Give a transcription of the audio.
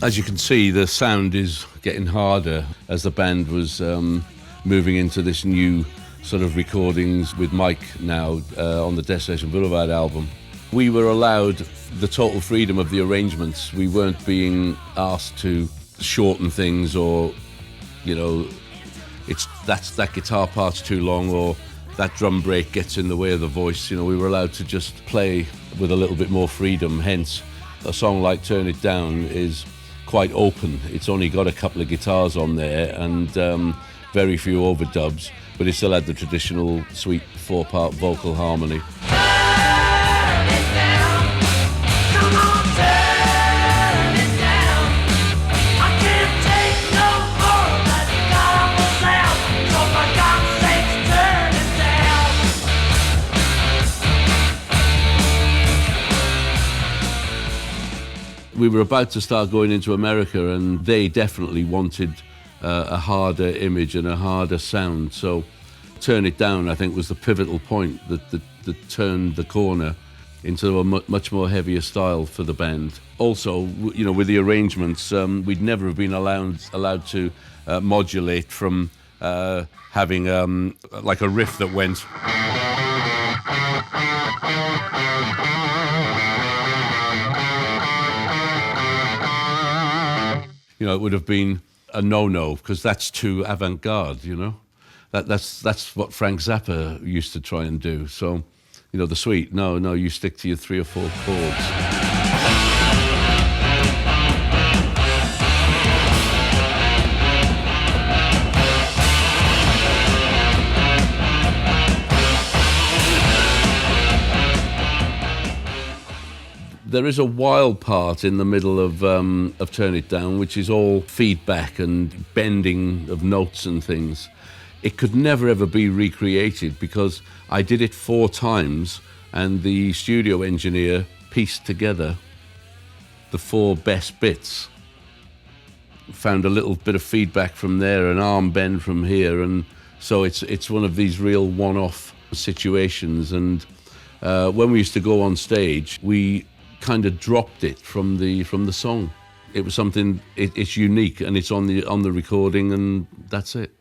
As you can see, the sound is getting harder as the band was moving into this new sort of recordings with Mike now on the Desolation Boulevard album. We were allowed the total freedom of the arrangements. We weren't being asked to shorten things or, you know, that guitar part's too long or that drum break gets in the way of the voice. You know, we were allowed to just play with a little bit more freedom. Hence, a song like Turn It Down is quite open. It's only got a couple of guitars on there and very few overdubs, but it still had the traditional sweet 4-part vocal harmony. We were about to start going into America and they definitely wanted a harder image and a harder sound. So Turn It Down, I think, was the pivotal point that turned the corner into a much more heavier style for the band. Also, you know, with the arrangements, we'd never have been allowed to modulate from having like a riff that went. You know, it would have been a no-no because that's too avant-garde, you know. That's what Frank Zappa used to try and do. So, you know, the suite, no, you stick to your 3 or 4 chords. There is a wild part in the middle of Turn It Down, which is all feedback and bending of notes and things. It could never ever be recreated because I did it 4 times and the studio engineer pieced together the 4 best bits. Found a little bit of feedback from there, an arm bend from here, and so it's one of these real one-off situations. And when we used to go on stage, we kind of dropped it from the song. It was something. It's unique and it's on the recording, and that's it.